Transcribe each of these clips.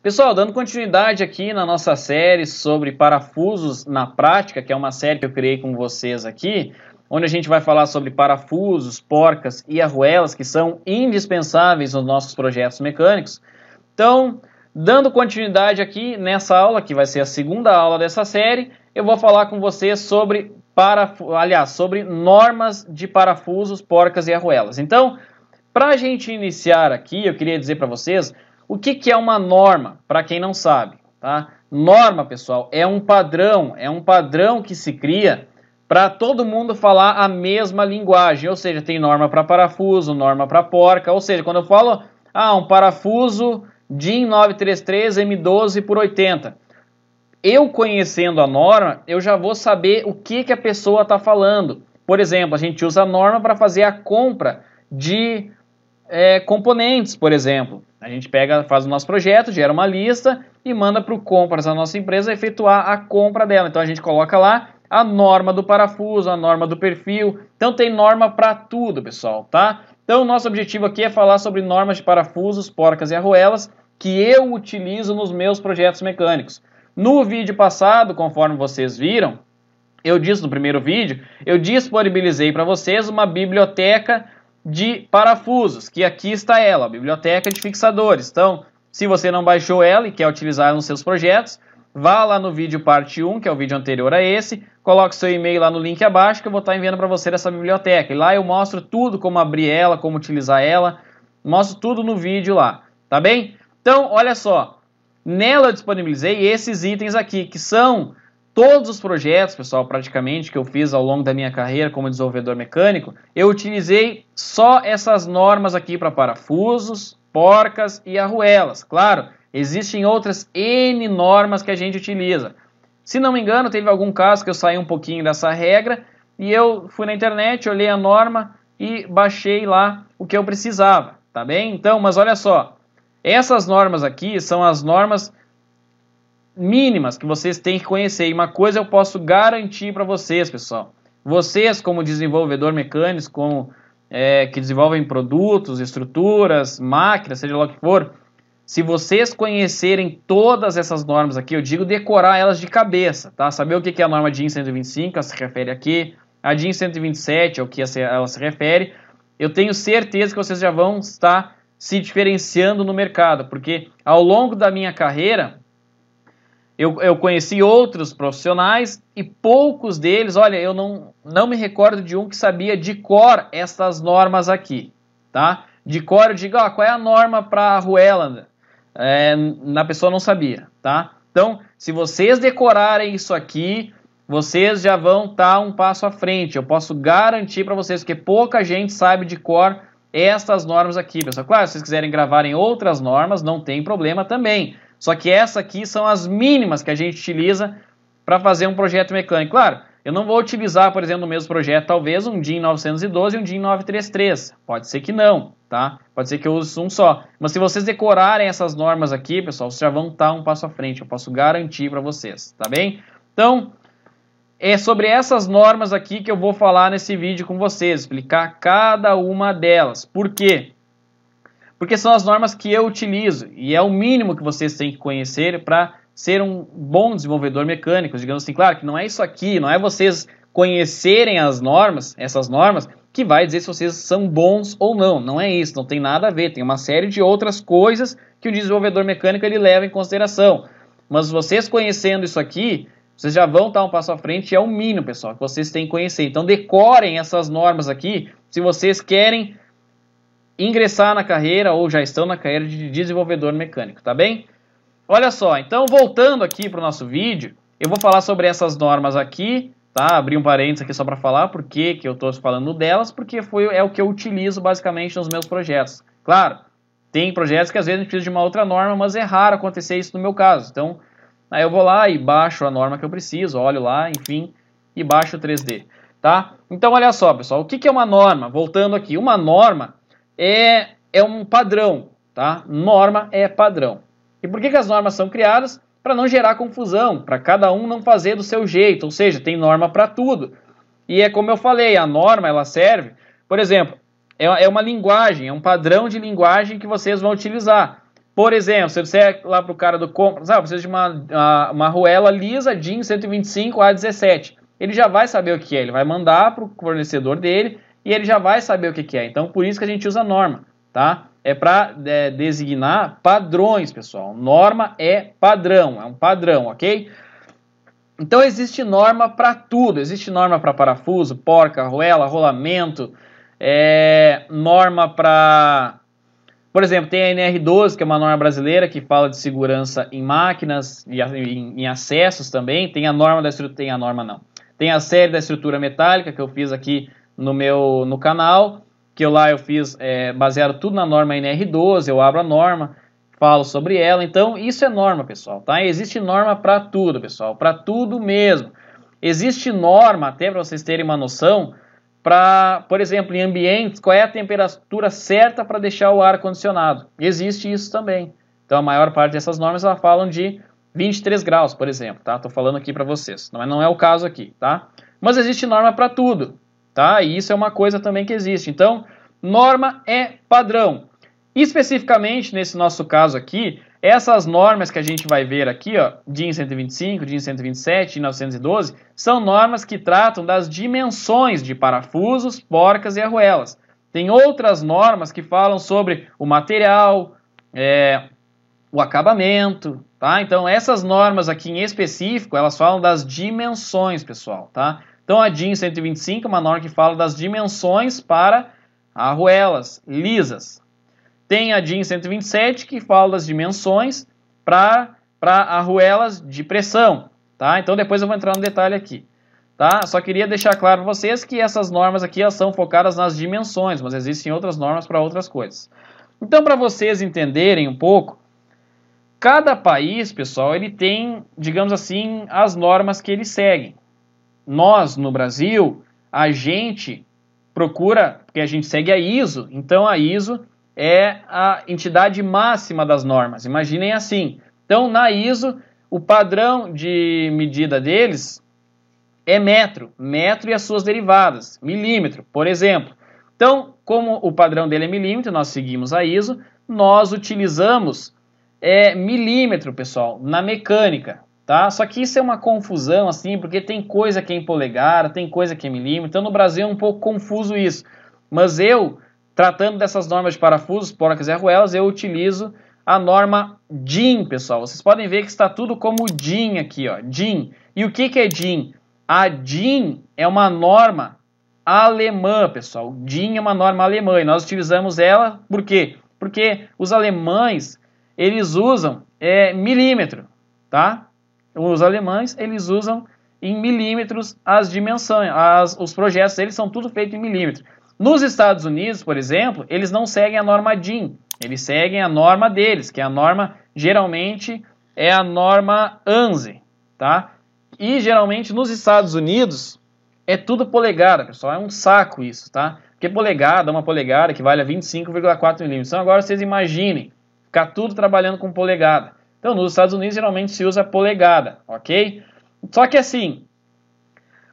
Pessoal, dando continuidade aqui na nossa série sobre parafusos na prática, que é uma série que eu criei com vocês aqui, onde a gente vai falar sobre parafusos, porcas e arruelas, que são indispensáveis nos nossos projetos mecânicos. Então, dando continuidade aqui nessa aula, que vai ser a segunda aula dessa série, eu vou falar com vocês sobre normas de parafusos, porcas e arruelas. Então, para a gente iniciar aqui, eu queria dizer para vocês o que é uma norma, para quem não sabe, tá? Norma, pessoal, é um padrão que se cria para todo mundo falar a mesma linguagem, ou seja, tem norma para parafuso, norma para porca, ou seja, quando eu falo, um parafuso DIN 933 M12 por 80, eu conhecendo a norma, eu já vou saber o que a pessoa está falando. Por exemplo, a gente usa a norma para fazer a compra de componentes, por exemplo. A gente faz o nosso projeto, gera uma lista e manda para o compras da nossa empresa efetuar a compra dela. Então a gente coloca lá a norma do parafuso, a norma do perfil. Então tem norma para tudo, pessoal, tá? Então o nosso objetivo aqui é falar sobre normas de parafusos, porcas e arruelas que eu utilizo nos meus projetos mecânicos. No vídeo passado, conforme vocês viram, eu disse no primeiro vídeo, eu disponibilizei para vocês uma biblioteca de parafusos, que aqui está ela, a biblioteca de fixadores. Então, se você não baixou ela e quer utilizar ela nos seus projetos, vá lá no vídeo parte 1, que é o vídeo anterior a esse, coloque seu e-mail lá no link abaixo, que eu vou estar enviando para você essa biblioteca. E lá eu mostro tudo, como abrir ela, como utilizar ela, mostro tudo no vídeo lá, tá bem? Então, olha só, nela eu disponibilizei esses itens aqui, que são todos os projetos, pessoal, praticamente, que eu fiz ao longo da minha carreira como desenvolvedor mecânico, eu utilizei só essas normas aqui para parafusos, porcas e arruelas. Claro, existem outras N normas que a gente utiliza. Se não me engano, teve algum caso que eu saí um pouquinho dessa regra e eu fui na internet, olhei a norma e baixei lá o que eu precisava, tá bem? Então, mas olha só, essas normas aqui são as normas mínimas que vocês têm que conhecer. E uma coisa eu posso garantir para vocês, pessoal. Vocês, como desenvolvedor mecânico, que desenvolvem produtos, estruturas, máquinas, seja lá o que for, se vocês conhecerem todas essas normas aqui, eu digo decorar elas de cabeça, tá? Saber o que é a norma DIN 125, ela se refere aqui, a DIN 127 é o que ela se refere, eu tenho certeza que vocês já vão estar se diferenciando no mercado, porque ao longo da minha carreira, eu conheci outros profissionais e poucos deles, olha, eu não me recordo de um que sabia de cor essas normas aqui, tá? De cor eu digo, qual é a norma para arruela? A pessoa não sabia, tá? Então, se vocês decorarem isso aqui, vocês já vão estar um passo à frente. Eu posso garantir para vocês, porque pouca gente sabe de cor essas normas aqui, pessoal. Claro, se vocês quiserem gravar em outras normas, não tem problema também. Só que essas aqui são as mínimas que a gente utiliza para fazer um projeto mecânico. Claro, eu não vou utilizar, por exemplo, no mesmo projeto, talvez um DIN 912 e um DIN 933. Pode ser que não, tá? Pode ser que eu use um só. Mas se vocês decorarem essas normas aqui, pessoal, vocês já vão estar um passo à frente. Eu posso garantir para vocês, tá bem? Então, é sobre essas normas aqui que eu vou falar nesse vídeo com vocês, explicar cada uma delas. Por quê? Porque são as normas que eu utilizo e é o mínimo que vocês têm que conhecer para ser um bom desenvolvedor mecânico. Digamos assim, claro que não é isso aqui, não é vocês conhecerem as normas, essas normas, que vai dizer se vocês são bons ou não. Não é isso, não tem nada a ver. Tem uma série de outras coisas que o desenvolvedor mecânico ele leva em consideração. Mas vocês conhecendo isso aqui, vocês já vão estar um passo à frente e é o mínimo, pessoal, que vocês têm que conhecer. Então decorem essas normas aqui se vocês querem ingressar na carreira ou já estão na carreira de desenvolvedor mecânico, tá bem? Olha só, então voltando aqui para o nosso vídeo, eu vou falar sobre essas normas aqui, tá? Abri um parênteses aqui só para falar por que eu estou falando delas, porque é o que eu utilizo basicamente nos meus projetos. Claro, tem projetos que às vezes a gente precisa de uma outra norma, mas é raro acontecer isso no meu caso. Então, aí eu vou lá e baixo a norma que eu preciso, olho lá, enfim, e baixo o 3D, tá? Então, olha só, pessoal, o que é uma norma? Voltando aqui, uma norma é um padrão, tá? Norma é padrão. E por que as normas são criadas? Para não gerar confusão, para cada um não fazer do seu jeito, ou seja, tem norma para tudo. E é como eu falei, a norma ela serve, por exemplo, é uma linguagem, é um padrão de linguagem que vocês vão utilizar. Por exemplo, se eu disser lá para o cara do compra, eu preciso de uma arruela lisa DIN 125A17, ele já vai saber o que é, ele vai mandar para o fornecedor dele e ele já vai saber o que é. Então, por isso que a gente usa norma, tá? É para designar padrões, pessoal. Norma é padrão, é um padrão, ok? Então, existe norma para tudo. Existe norma para parafuso, porca, arruela, rolamento, norma para... Por exemplo, tem a NR12, que é uma norma brasileira que fala de segurança em máquinas e em acessos também. Tem a norma da estrutura, tem a norma não. Tem a série da estrutura metálica que eu fiz aqui no canal, que eu fiz baseado tudo na norma NR12, eu abro a norma, falo sobre ela. Então, isso é norma, pessoal, tá? Existe norma para tudo, pessoal, para tudo mesmo. Existe norma, até para vocês terem uma noção, para, por exemplo, em ambientes, qual é a temperatura certa para deixar o ar condicionado. Existe isso também. Então, a maior parte dessas normas elas falam de 23 graus, por exemplo, tá? Estou falando aqui para vocês, mas não é o caso aqui, tá? Mas existe norma para tudo, tá? E isso é uma coisa também que existe. Então, norma é padrão. Especificamente, nesse nosso caso aqui, essas normas que a gente vai ver aqui, ó, DIN 125, DIN 127, DIN 912, são normas que tratam das dimensões de parafusos, porcas e arruelas. Tem outras normas que falam sobre o material, o acabamento, tá? Então, essas normas aqui em específico, elas falam das dimensões, pessoal, tá? Então, a DIN 125 é uma norma que fala das dimensões para arruelas lisas. Tem a DIN 127 que fala das dimensões para arruelas de pressão, tá? Então depois eu vou entrar no detalhe aqui, tá? Só queria deixar claro para vocês que essas normas aqui elas são focadas nas dimensões, mas existem outras normas para outras coisas. Então, para vocês entenderem um pouco, cada país, pessoal, ele tem, digamos assim, as normas que eles seguem. Nós, no Brasil, a gente procura, porque a gente segue a ISO, então a ISO é a entidade máxima das normas. Imaginem assim. Então, na ISO, o padrão de medida deles é metro. Metro e as suas derivadas. Milímetro, por exemplo. Então, como o padrão dele é milímetro, nós seguimos a ISO. Nós utilizamos milímetro, pessoal, na mecânica. Tá? Só que isso é uma confusão, assim, porque tem coisa que é em polegada, tem coisa que é milímetro. Então, no Brasil é um pouco confuso isso. Mas tratando dessas normas de parafusos, porcas e arruelas, eu utilizo a norma DIN, pessoal. Vocês podem ver que está tudo como DIN aqui, ó, DIN. E o que é DIN? A DIN é uma norma alemã, pessoal. DIN é uma norma alemã e nós utilizamos ela, por quê? Porque os alemães, eles usam milímetro, tá? Os alemães, eles usam em milímetros as dimensões, os projetos deles são tudo feito em milímetro. Nos Estados Unidos, por exemplo, eles não seguem a norma DIN, eles seguem a norma deles, que é a norma, geralmente, é a norma ANSI, tá? E, geralmente, nos Estados Unidos, é tudo polegada, pessoal, é um saco isso, tá? Porque uma polegada equivale a 25,4 milímetros. Então, agora vocês imaginem, ficar tudo trabalhando com polegada. Então, nos Estados Unidos, geralmente, se usa polegada, ok? Só que, assim,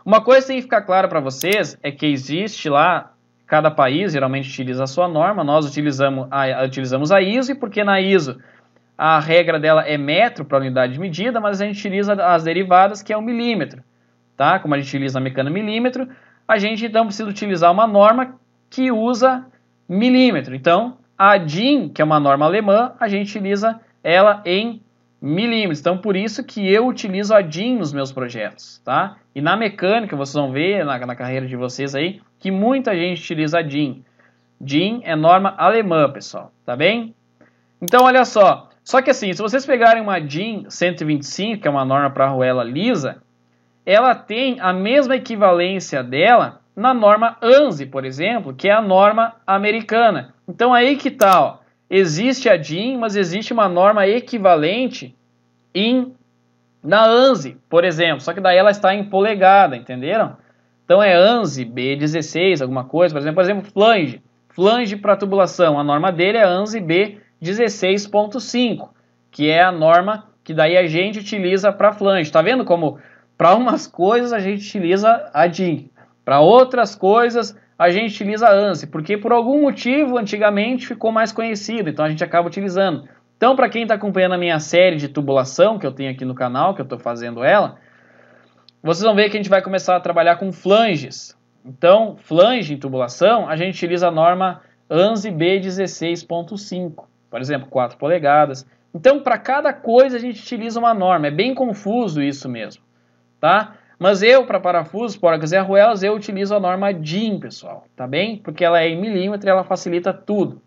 uma coisa que tem que ficar clara para vocês é que existe lá, cada país geralmente utiliza a sua norma, nós utilizamos a ISO, e porque na ISO a regra dela é metro para unidade de medida, mas a gente utiliza as derivadas, que é o milímetro, tá? Como a gente utiliza na mecânica milímetro, a gente então precisa utilizar uma norma que usa milímetro. Então, a DIN, que é uma norma alemã, a gente utiliza ela em milímetros. Então, por isso que eu utilizo a DIN nos meus projetos, tá? E na mecânica, vocês vão ver na carreira de vocês aí, que muita gente utiliza a DIN. DIN é norma alemã, pessoal, tá bem? Então, olha só. Só que assim, se vocês pegarem uma DIN 125, que é uma norma para arruela lisa, ela tem a mesma equivalência dela na norma ANSI, por exemplo, que é a norma americana. Então, aí que tá, ó. Existe a DIN, mas existe uma norma equivalente na ANSI, por exemplo. Só que daí ela está em polegada, entenderam? Então é ANSI B16, alguma coisa. Por exemplo, flange. Flange para tubulação. A norma dele é ANSI B16.5, que é a norma que daí a gente utiliza para flange. Tá vendo como para umas coisas a gente utiliza a DIN, para outras coisas a gente utiliza a ANSI, porque por algum motivo antigamente ficou mais conhecido, então a gente acaba utilizando. Então, para quem está acompanhando a minha série de tubulação, que eu tenho aqui no canal, que eu estou fazendo ela, vocês vão ver que a gente vai começar a trabalhar com flanges. Então, flange em tubulação, a gente utiliza a norma ANSI B16.5, por exemplo, 4 polegadas. Então, para cada coisa a gente utiliza uma norma. É bem confuso isso mesmo, tá? Mas eu, para parafusos, porcas e arruelas, eu utilizo a norma DIN, pessoal, tá bem? Porque ela é em milímetro e ela facilita tudo,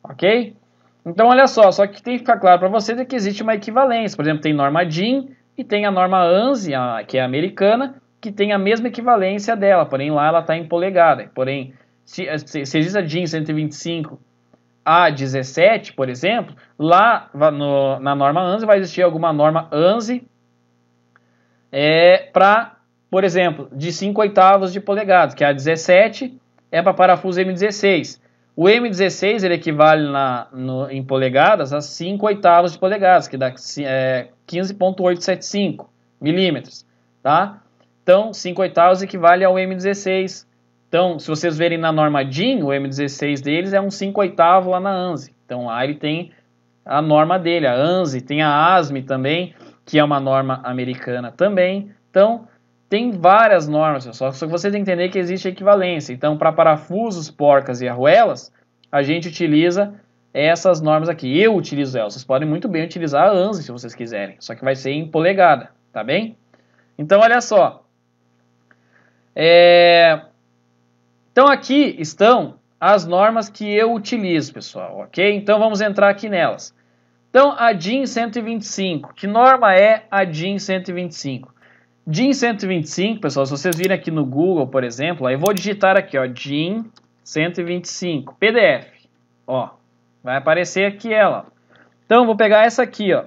ok? Então, olha só que tem que ficar claro para vocês é que existe uma equivalência. Por exemplo, tem norma DIN e tem a norma ANSI, que é americana, que tem a mesma equivalência dela, porém lá ela está em polegada. Porém, se existe a DIN 125 A17, por exemplo, lá na norma ANSI vai existir alguma norma ANSI para, por exemplo, de 5/8 de polegadas, que é a 17 é para parafuso M16. O M16 ele equivale em polegadas a 5/8 de polegadas, que dá 15,875 milímetros, tá? Então, 5/8 equivale ao M16. Então, se vocês verem na norma DIN, o M16 deles é um 5/8 lá na ANSI. Então, lá ele tem a norma dele, a ANSI, tem a ASME também, que é uma norma americana também. Então, tem várias normas, pessoal, só que você tem que entender que existe equivalência. Então, para parafusos, porcas e arruelas, a gente utiliza essas normas aqui. Eu utilizo elas. Vocês podem muito bem utilizar a ANSI se vocês quiserem, só que vai ser em polegada, tá bem? Então, olha só. Então, aqui estão as normas que eu utilizo, pessoal, ok? Então, vamos entrar aqui nelas. Então, a DIN 125. Que norma é a DIN 125? DIN 125, pessoal, se vocês virem aqui no Google, por exemplo, eu vou digitar aqui, ó, DIN 125, PDF, ó, vai aparecer aqui ela. Então, eu vou pegar essa aqui, ó.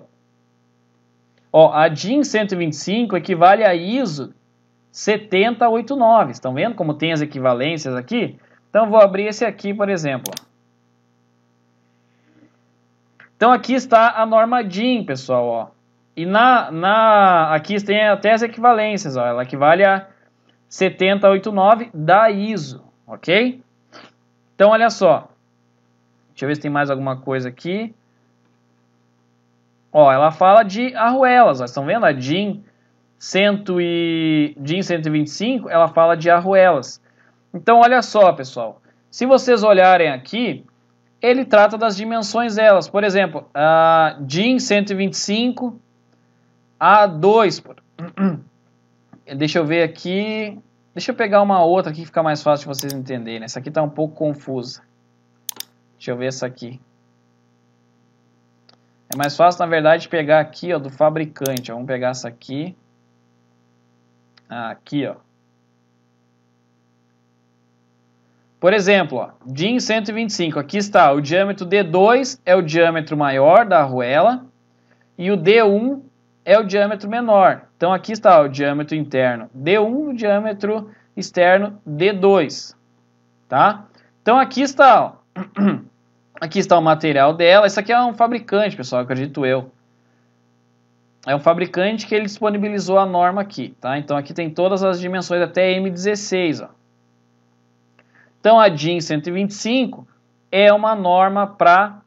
Ó, a DIN 125 equivale a ISO 7089, estão vendo como tem as equivalências aqui? Então, eu vou abrir esse aqui, por exemplo. Então, aqui está a norma DIN, pessoal, ó. E aqui tem até as equivalências, ó. Ela equivale a 7089 da ISO, ok? Então, olha só. Deixa eu ver se tem mais alguma coisa aqui. Ó, ela fala de arruelas, ó. Estão vendo? A DIN 125, ela fala de arruelas. Então, olha só, pessoal. Se vocês olharem aqui, ele trata das dimensões delas. Por exemplo, a DIN 125 A2. Deixa eu ver aqui. Deixa eu pegar uma outra aqui que fica mais fácil de vocês entenderem. Essa aqui está um pouco confusa. Deixa eu ver essa aqui. É mais fácil, na verdade, pegar aqui, ó, do fabricante. Ó. Vamos pegar essa aqui. Aqui, ó. Por exemplo, ó, DIN 125. Aqui está o diâmetro D2 é o diâmetro maior da arruela e o D1 é o diâmetro menor. Então, aqui está o diâmetro interno D1 e o diâmetro externo D2. Tá? Então, aqui está, ó. Aqui está o material dela. Isso aqui é um fabricante, pessoal, acredito eu. É um fabricante que ele disponibilizou a norma aqui. Tá? Então, aqui tem todas as dimensões até M16. Ó. Então, a DIN 125 é uma norma para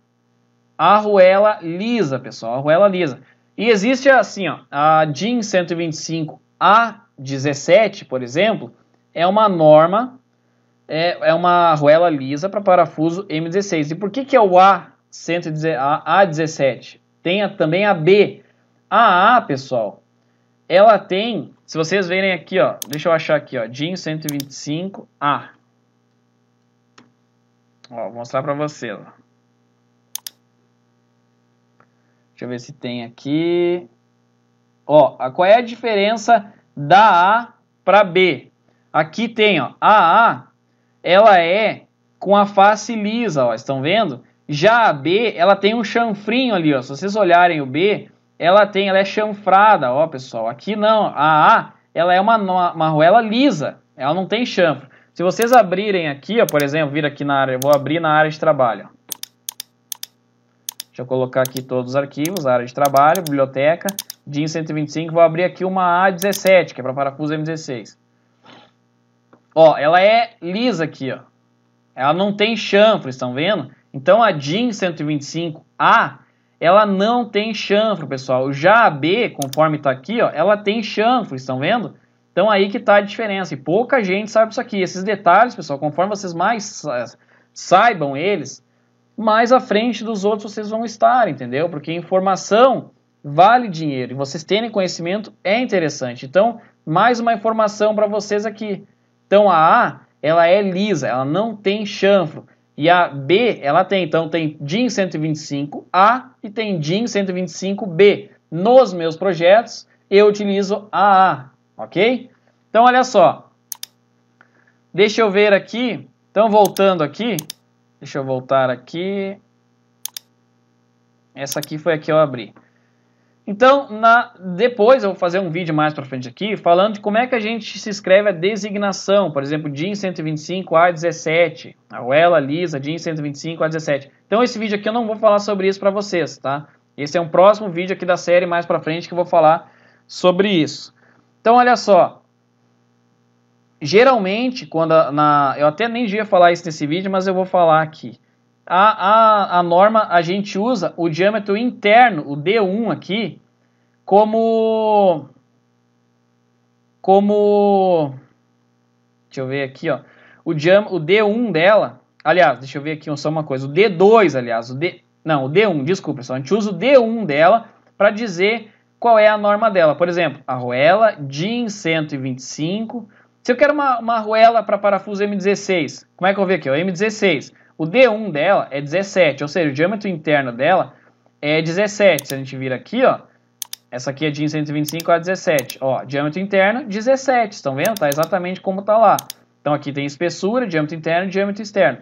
arruela lisa, pessoal. Arruela lisa. E existe assim, ó, a DIN 125 A17, por exemplo, é uma norma, é uma arruela lisa para parafuso M16. E por que é o A17? Tem também a B. A A, pessoal, ela tem, se vocês verem aqui, ó, deixa eu achar aqui, ó, DIN 125A. Ó, vou mostrar para vocês. Ó. Deixa eu ver se tem aqui. Ó, qual é a diferença da A para B? Aqui tem, ó, a A, ela é com a face lisa, ó, estão vendo? Já a B, ela tem um chanfrinho ali, ó. Se vocês olharem o B, ela é chanfrada, ó, pessoal. Aqui não, a A, ela é uma arruela lisa, ela não tem chanfro. Se vocês abrirem aqui, ó, por exemplo, vir aqui na área, eu vou abrir na área de trabalho. Ó. Deixa eu colocar aqui todos os arquivos, área de trabalho, biblioteca, DIN 125, vou abrir aqui uma A17, que é para parafuso M16. Ó, ela é lisa aqui, ó. Ela não tem chanfro, estão vendo? Então a DIN 125A ela não tem chanfro, pessoal. Já a B, conforme está aqui, ó, ela tem chanfro, estão vendo? Então aí que está a diferença, e pouca gente sabe isso aqui. Esses detalhes, pessoal, conforme vocês mais saibam eles, mais à frente dos outros vocês vão estar, entendeu? Porque informação vale dinheiro, e vocês terem conhecimento é interessante. Então, mais uma informação para vocês aqui. Então a A, ela é lisa, ela não tem chanfro. E a B, ela tem, então tem DIN 125A e tem DIN 125B. Nos meus projetos, eu utilizo a A, ok? Então, olha só. Deixa eu ver aqui. Então, voltando aqui. Deixa eu voltar aqui. Essa aqui foi a que eu abri. Então, depois eu vou fazer um vídeo mais para frente aqui, falando de como é que a gente se escreve a designação. Por exemplo, DIN 125A17, arruela lisa, DIN 125A17. Então, esse vídeo aqui eu não vou falar sobre isso para vocês, tá? Esse é um próximo vídeo aqui da série mais para frente que eu vou falar sobre isso. Então, olha só. Geralmente, quando eu até nem devia falar isso nesse vídeo, mas eu vou falar aqui. A norma, a gente usa o diâmetro interno, o D1 aqui, como deixa eu ver aqui, ó, o D1 dela, aliás, deixa eu ver aqui só uma coisa, o D2, aliás, o D1, desculpa, pessoal, a gente usa o D1 dela para dizer qual é a norma dela. Por exemplo, arruela DIN 125, se eu quero uma arruela para parafuso M16, como é que eu vou ver aqui, ó, M16, o D1 dela é 17, ou seja, o diâmetro interno dela é 17. Se a gente vir aqui, ó, essa aqui é DIN 125 a 17. Ó, diâmetro interno, 17. Estão vendo? Tá exatamente como tá lá. Então aqui tem espessura, diâmetro interno e diâmetro externo.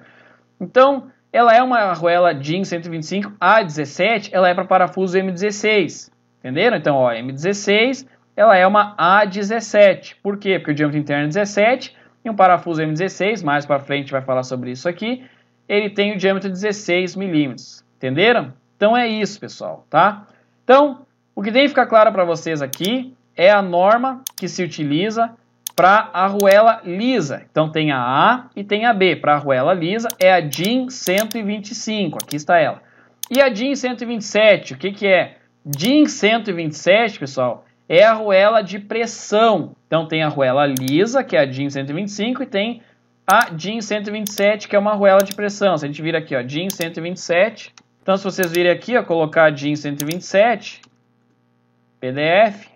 Então, ela é uma arruela DIN 125 a 17, ela é para parafuso M16. Entenderam? Então, ó, M16, ela é uma A17. Por quê? Porque o diâmetro interno é 17 e um parafuso M16, mais para frente vai falar sobre isso aqui, ele tem o diâmetro de 16 milímetros. Entenderam? Então é isso, pessoal, tá? Então, o que tem que ficar claro para vocês aqui é a norma que se utiliza para a arruela lisa. Então tem a A e tem a B. Para a arruela lisa é a DIN 125, aqui está ela. E a DIN 127, o que que é? DIN 127, pessoal, é a arruela de pressão. Então tem a arruela lisa, que é a DIN 125, e tem a DIN 127, que é uma arruela de pressão. Se a gente vir aqui, ó, DIN 127. Então, se vocês virem aqui, ó, colocar DIN 127, PDF,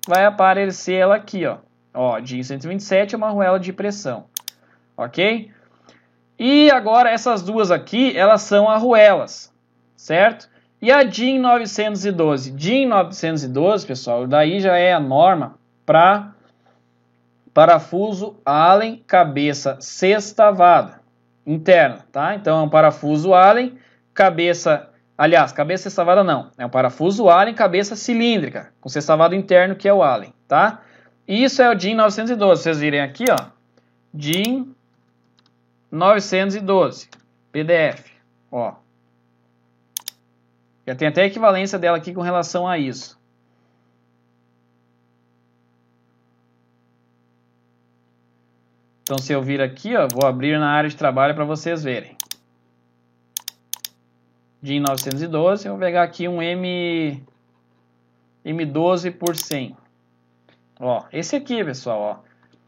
vai aparecer ela aqui, ó. Ó, DIN 127 é uma arruela de pressão. Ok? E agora, essas duas aqui, elas são arruelas, certo? E a DIN 912? DIN 912, pessoal, daí já é a norma para parafuso Allen cabeça sextavada interna, tá? Então é um parafuso Allen cabeça, aliás, cabeça sextavada não, é um parafuso Allen cabeça cilíndrica com sextavado interno, que é o Allen, tá? E isso é o DIN 912. Vocês virem aqui, ó, DIN 912 PDF, ó. Já tem até a equivalência dela aqui com relação a isso. Então, se eu vir aqui, ó, vou abrir na área de trabalho para vocês verem. DIN 912, eu vou pegar aqui um M12 por 100. Ó, esse aqui, pessoal, ó.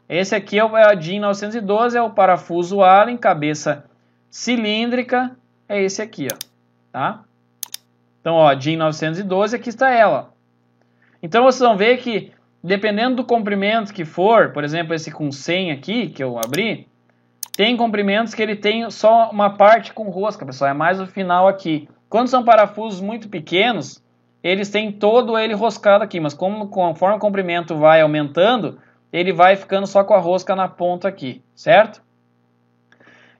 Esse aqui é a DIN 912, é o parafuso Allen, cabeça cilíndrica, é esse aqui, ó, tá? Então, ó, DIN 912, aqui está ela, ó. Então, vocês vão ver que dependendo do comprimento que for, por exemplo, esse com 100 aqui, que eu abri, tem comprimentos que ele tem só uma parte com rosca, pessoal, é mais o final aqui. Quando são parafusos muito pequenos, eles têm todo ele roscado aqui, mas conforme o comprimento vai aumentando, ele vai ficando só com a rosca na ponta aqui, certo?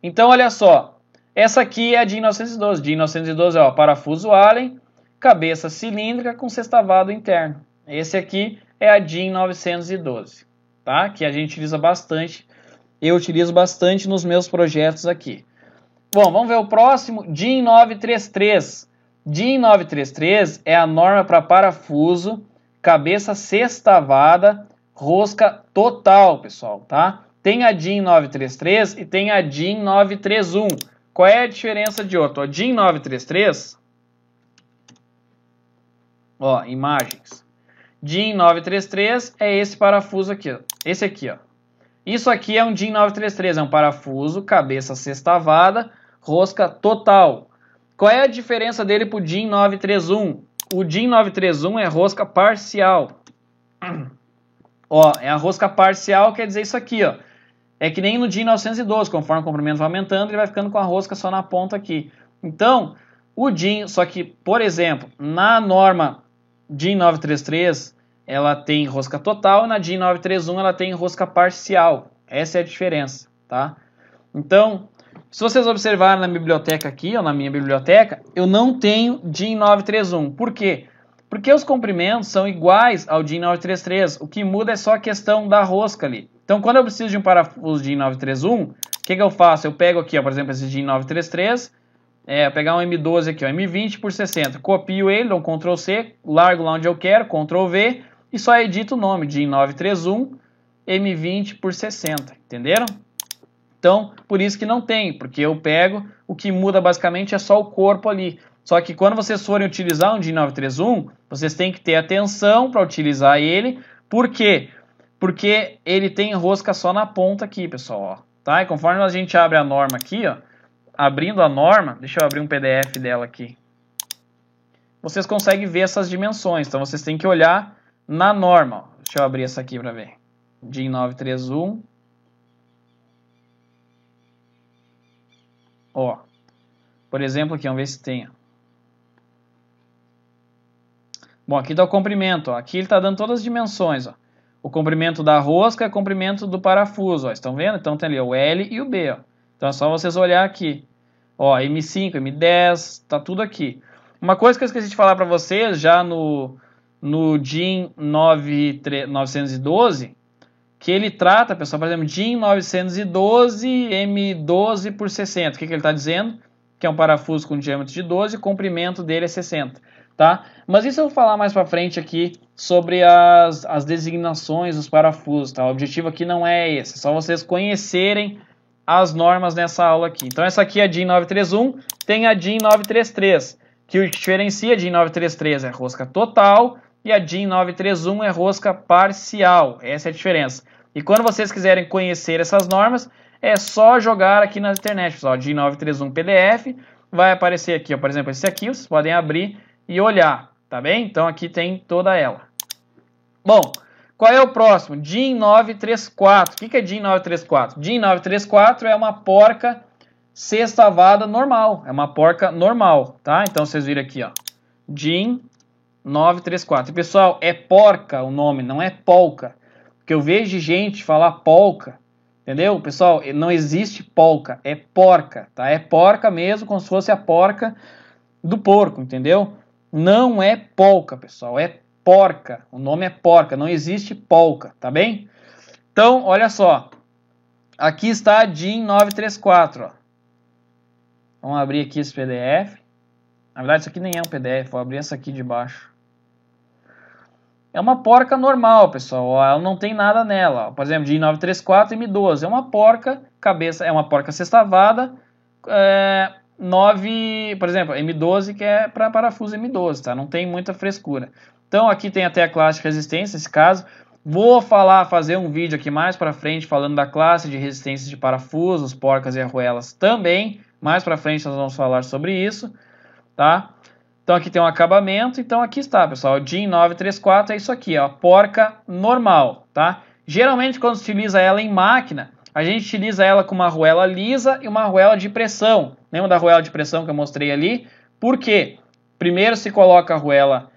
Então, olha só, essa aqui é a DIN 912. DIN 912 é o parafuso Allen, cabeça cilíndrica com sextavado interno. Esse aqui é a DIN 912, tá? Que a gente utiliza bastante, eu utilizo bastante nos meus projetos aqui. Bom, vamos ver o próximo, DIN 933. DIN 933 é a norma para parafuso, cabeça sextavada, rosca total, pessoal, tá? Tem a DIN 933 e tem a DIN 931. Qual é a diferença de outro? A DIN 933, Ó, imagens. DIN 933 é esse parafuso aqui, ó. Esse aqui, ó. Isso aqui é um DIN 933, é um parafuso, cabeça sextavada, rosca total. Qual é a diferença dele para o DIN 931? O DIN 931 é rosca parcial. Ó, é a rosca parcial, quer dizer isso aqui, ó. É que nem no DIN 912, conforme o comprimento vai aumentando, ele vai ficando com a rosca só na ponta aqui. Então, o DIN, só que, por exemplo, na norma DIN 933, ela tem rosca total, e na DIN 931 ela tem rosca parcial. Essa é a diferença, tá? Então, se vocês observarem na biblioteca aqui, ou na minha biblioteca, eu não tenho DIN 931. Por quê? Porque os comprimentos são iguais ao DIN 933. O que muda é só a questão da rosca ali. Então, quando eu preciso de um parafuso DIN 931, o que eu faço? Eu pego aqui, ó, por exemplo, esse DIN 933, vou pegar um M12 aqui, ó, M20 por 60. Copio ele, dou um Ctrl C, largo lá onde eu quero, Ctrl V, e só edito o nome, DIN 931, M20 por 60. Entenderam? Então, por isso que não tem, porque eu pego, o que muda basicamente é só o corpo ali. Só que quando vocês forem utilizar um DIN 931, vocês têm que ter atenção para utilizar ele. Por quê? Porque ele tem rosca só na ponta aqui, pessoal. Ó, tá? E conforme a gente abre a norma aqui, ó, abrindo a norma, deixa eu abrir um PDF dela aqui. Vocês conseguem ver essas dimensões, então vocês têm que olhar na norma. Ó. Deixa eu abrir essa aqui para ver. DIN 931. Ó, por exemplo aqui, vamos ver se tem. Bom, aqui está o comprimento, ó. Aqui ele está dando todas as dimensões, ó. O comprimento da rosca e o comprimento do parafuso, ó. Estão vendo? Então tem ali o L e o B, ó. Então é só vocês olhar aqui. Ó, M5, M10, tá tudo aqui. Uma coisa que eu esqueci de falar para vocês, já no DIN 912, que ele trata, pessoal, por exemplo, DIN 912, M12 por 60. O que ele está dizendo? Que é um parafuso com diâmetro de 12 e o comprimento dele é 60. Tá? Mas isso eu vou falar mais para frente aqui sobre as designações dos parafusos. Tá? O objetivo aqui não é esse, é só vocês conhecerem as normas nessa aula aqui. Então essa aqui é a DIN 931, tem a DIN 933, que o que diferencia a DIN 933 é rosca total e a DIN 931 é rosca parcial. Essa é a diferença. E quando vocês quiserem conhecer essas normas, é só jogar aqui na internet, pessoal. DIN 931 PDF, vai aparecer aqui, ó, por exemplo, esse aqui, vocês podem abrir e olhar, tá bem? Então aqui tem toda ela. Bom, qual é o próximo? DIN 934. O que é DIN 934? DIN 934 é uma porca sextavada normal. É uma porca normal, tá? Então vocês viram aqui, ó. DIN 934. E, pessoal, é porca o nome, não é polca. Porque eu vejo gente falar polca, entendeu? Pessoal, não existe polca, é porca, tá? É porca mesmo, como se fosse a porca do porco, entendeu? Não é polca, pessoal, é porca. O nome é porca, não existe polca, tá bem? Então, olha só. Aqui está a DIN 934, ó. Vamos abrir aqui esse PDF. Na verdade, isso aqui nem é um PDF, vou abrir essa aqui de baixo. É uma porca normal, pessoal, ó, ela não tem nada nela. Ó. Por exemplo, DIN 934 M12, é uma porca, cabeça, é uma porca sextavada, por exemplo, M12 que é para parafuso M12, tá? Não tem muita frescura. Então aqui tem até a classe de resistência, nesse caso. Vou fazer um vídeo aqui mais para frente falando da classe de resistência de parafusos, porcas e arruelas também. Mais para frente nós vamos falar sobre isso, tá? Então aqui tem um acabamento, então aqui está, pessoal, DIN 934 é isso aqui, ó, porca normal, tá? Geralmente quando se utiliza ela em máquina, a gente utiliza ela com uma arruela lisa e uma arruela de pressão. Lembra da arruela de pressão que eu mostrei ali? Por quê? Primeiro se coloca a arruela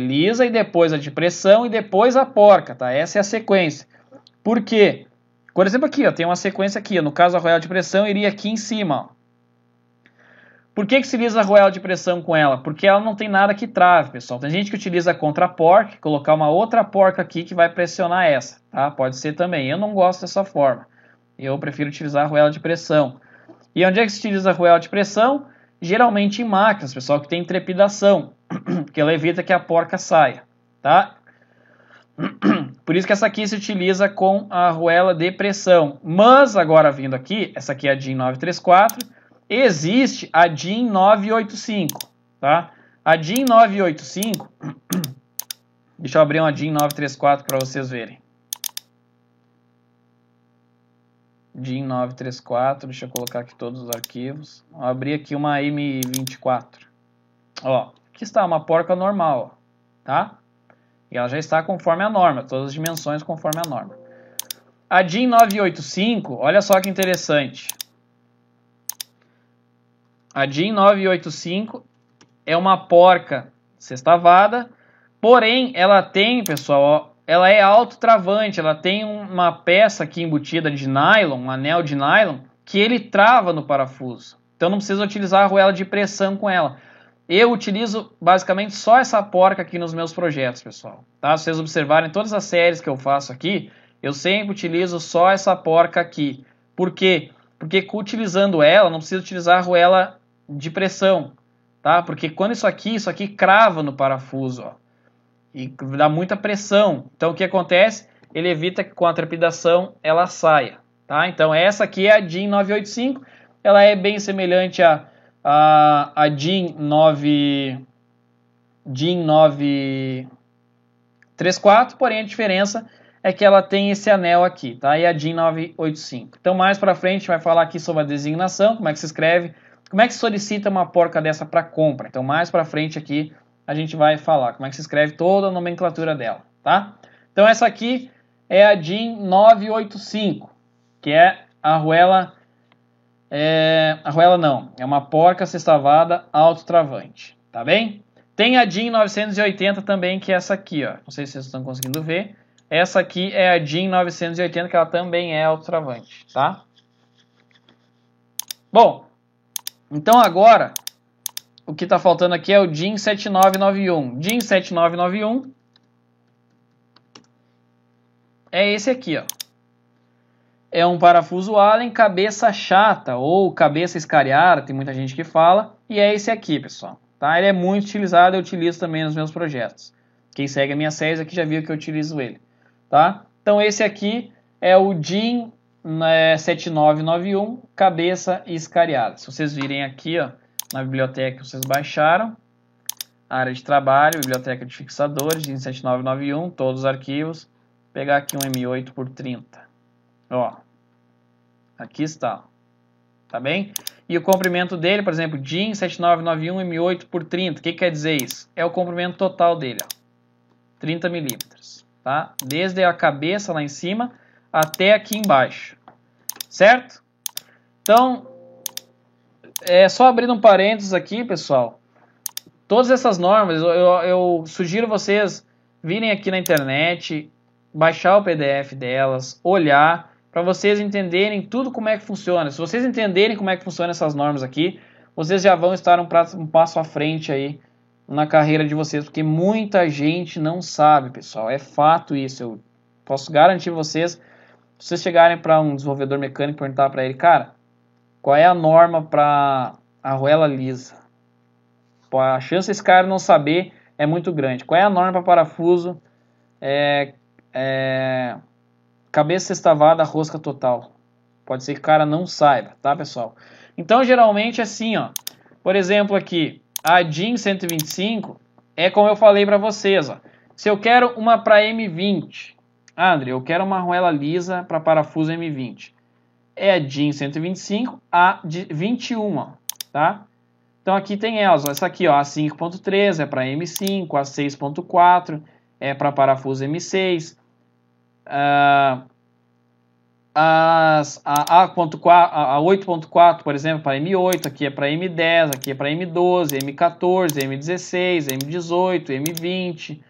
lisa e depois a de pressão e depois a porca, tá? Essa é a sequência. Por quê? Por exemplo aqui, ó, tem uma sequência aqui, ó, no caso a arruela de pressão iria aqui em cima, ó. Por que se utiliza a arruela de pressão com ela? Porque ela não tem nada que trave, pessoal. Tem gente que utiliza contra a porca, colocar uma outra porca aqui que vai pressionar essa, tá? Pode ser também. Eu não gosto dessa forma. Eu prefiro utilizar a arruela de pressão. E onde é que se utiliza a arruela de pressão? Geralmente em máquinas, pessoal, que tem trepidação, que ela evita que a porca saia, tá? Por isso que essa aqui se utiliza com a arruela de pressão. Mas agora vindo aqui, essa aqui é a DIN 934, existe a DIN 985, tá? A DIN 985, deixa eu abrir uma DIN 934 para vocês verem. DIN 934, deixa eu colocar aqui todos os arquivos. Vou abrir aqui uma M24. Ó, aqui está uma porca normal, ó, tá? E ela já está conforme a norma, todas as dimensões conforme a norma. A DIN 985, olha só que interessante. A DIN 985 é uma porca sextavada, porém ela tem, pessoal, ó, ela é autotravante, ela tem uma peça aqui embutida de nylon, um anel de nylon, que ele trava no parafuso. Então não precisa utilizar a arruela de pressão com ela. Eu utilizo basicamente só essa porca aqui nos meus projetos, pessoal. Tá? Se vocês observarem todas as séries que eu faço aqui, eu sempre utilizo só essa porca aqui. Por quê? Porque utilizando ela, não precisa utilizar a arruela de pressão. Tá? Porque quando isso aqui crava no parafuso, ó, e dá muita pressão. Então o que acontece? Ele evita que com a trepidação ela saia. Tá? Então essa aqui é a DIN 985. Ela é bem semelhante a DIN 934, porém a diferença é que ela tem esse anel aqui, tá? E a DIN 985. Então mais para frente a gente vai falar aqui sobre a designação, como é que se escreve, como é que se solicita uma porca dessa para compra. Então mais para frente aqui a gente vai falar como é que se escreve toda a nomenclatura dela, tá? Então essa aqui é a DIN 985, que é a arruela... arruela não, é uma porca sextavada autotravante, tá bem? Tem a DIN 980 também, que é essa aqui, ó. Não sei se vocês estão conseguindo ver. Essa aqui é a DIN 980, que ela também é autotravante, tá? Bom, então agora, o que está faltando aqui é o DIN 7991. DIN 7991 é esse aqui, ó. É um parafuso Allen cabeça chata ou cabeça escariada, tem muita gente que fala, e é esse aqui, pessoal. Tá? Ele é muito utilizado, eu utilizo também nos meus projetos. Quem segue a minha série aqui já viu que eu utilizo ele. Tá? Então esse aqui é o DIN 7991 cabeça escariada. Se vocês virem aqui, ó, na biblioteca que vocês baixaram, área de trabalho, biblioteca de fixadores, DIN 7991, todos os arquivos, pegar aqui um M8 por 30. Ó, aqui está, tá bem? E o comprimento dele, por exemplo, DIN 7991 M8 por 30, o que quer dizer isso? É o comprimento total dele, ó, 30 milímetros, tá? Desde a cabeça lá em cima até aqui embaixo, certo? Então, só abrindo um parênteses aqui, pessoal, todas essas normas, eu sugiro vocês virem aqui na internet, baixar o PDF delas, olhar, para vocês entenderem tudo como é que funciona. Se vocês entenderem como é que funcionam essas normas aqui, vocês já vão estar um passo à frente aí na carreira de vocês, porque muita gente não sabe, pessoal. É fato isso. Eu posso garantir vocês, se vocês chegarem para um desenvolvedor mecânico e perguntar para ele, cara, qual é a norma para arruela lisa? Pô, a chance desse cara não saber é muito grande. Qual é a norma para parafuso? Cabeça sextavada, rosca total. Pode ser que o cara não saiba, tá, pessoal? Então, geralmente, assim, ó. Por exemplo, aqui, a DIN 125 é como eu falei para vocês, ó. Se eu quero uma para M20, André, eu quero uma arruela lisa para parafuso M20. É a DIN 125 a 21, ó, tá? Então, aqui tem elas, ó. Essa aqui, ó, a 5.3 é para M5, a 6.4 é para parafuso M6. A 8.4, por exemplo, para M8, aqui é para M10, aqui é para M12, M14, M16, M18, M20,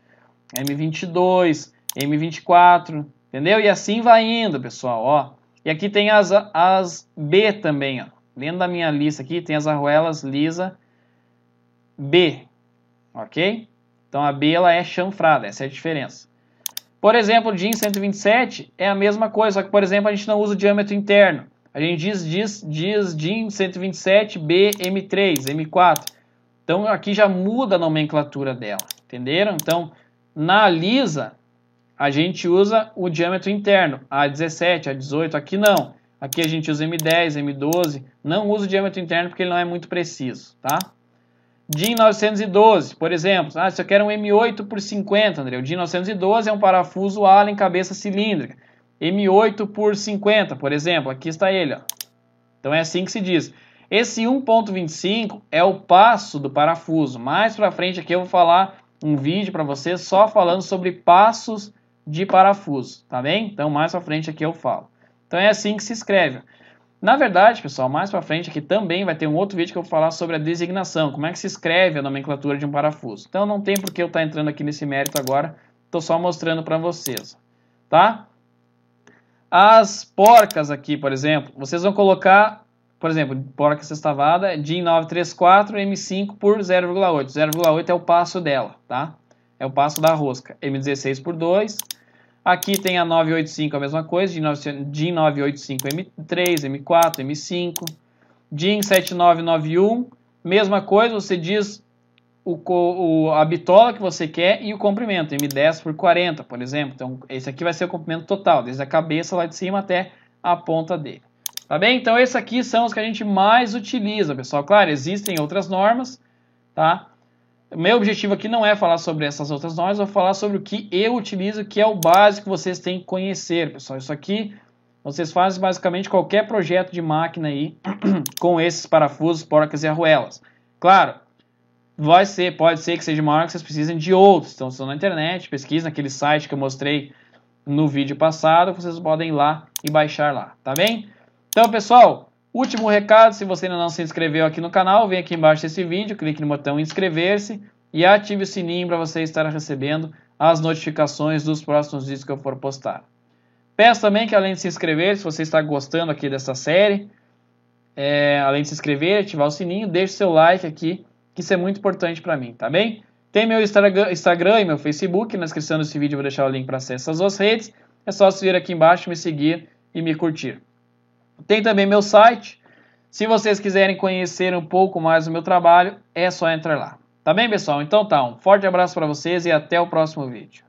M22, M24, entendeu? E assim vai indo, pessoal, ó. E aqui tem as B também, ó. Dentro da minha lista aqui tem as arruelas lisa B, ok? Então a B ela é chanfrada, essa é a diferença. Por exemplo, o DIN 127 é a mesma coisa, só que, por exemplo, a gente não usa o diâmetro interno. A gente diz DIN 127 B M3, M4. Então, aqui já muda a nomenclatura dela, entenderam? Então, na lisa, a gente usa o diâmetro interno, A17, A18, aqui não. Aqui a gente usa M10, M12, não usa o diâmetro interno porque ele não é muito preciso, tá? DIN 912, por exemplo. Se eu quero um M8 por 50, André. O DIN 912 é um parafuso Allen cabeça cilíndrica. M8 por 50, por exemplo. Aqui está ele, ó. Então é assim que se diz. Esse 1.25 é o passo do parafuso. Mais pra frente aqui eu vou falar um vídeo para vocês só falando sobre passos de parafuso, tá bem? Então mais pra frente aqui eu falo. Então é assim que se escreve. Na verdade, pessoal, mais pra frente aqui também vai ter um outro vídeo que eu vou falar sobre a designação, como é que se escreve a nomenclatura de um parafuso. Então não tem por que eu estar entrando aqui nesse mérito agora, estou só mostrando para vocês, tá? As porcas aqui, por exemplo, vocês vão colocar, por exemplo, porca sextavada, DIN 934, M5 por 0,8. 0,8 é o passo dela, tá? É o passo da rosca. M16 por 2. Aqui tem a 985, a mesma coisa, DIN 985 M3, M4, M5. DIN 7991, mesma coisa, você diz a bitola que você quer e o comprimento, M10 por 40, por exemplo. Então, esse aqui vai ser o comprimento total, desde a cabeça lá de cima até a ponta dele. Tá bem? Então, esses aqui são os que a gente mais utiliza, pessoal. Claro, existem outras normas, tá? O meu objetivo aqui não é falar sobre essas outras normas, eu vou falar sobre o que eu utilizo, que é o básico que vocês têm que conhecer, pessoal. Isso aqui, vocês fazem basicamente qualquer projeto de máquina aí com esses parafusos, porcas e arruelas. Claro, pode ser que seja uma hora que vocês precisem de outros. Então, estão na internet, pesquisa naquele site que eu mostrei no vídeo passado, vocês podem ir lá e baixar lá, tá bem? Então, pessoal, último recado, se você ainda não se inscreveu aqui no canal, vem aqui embaixo desse vídeo, clique no botão inscrever-se e ative o sininho para você estar recebendo as notificações dos próximos vídeos que eu for postar. Peço também que, além de se inscrever, se você está gostando aqui dessa série, além de se inscrever, ativar o sininho, deixe seu like aqui, que isso é muito importante para mim, tá bem? Tem meu Instagram e meu Facebook, na descrição desse vídeo eu vou deixar o link para acessar essas duas redes, é só você vir aqui embaixo, me seguir e me curtir. Tem também meu site, se vocês quiserem conhecer um pouco mais do meu trabalho, é só entrar lá. Tá bem, pessoal? Então tá, um forte abraço para vocês e até o próximo vídeo.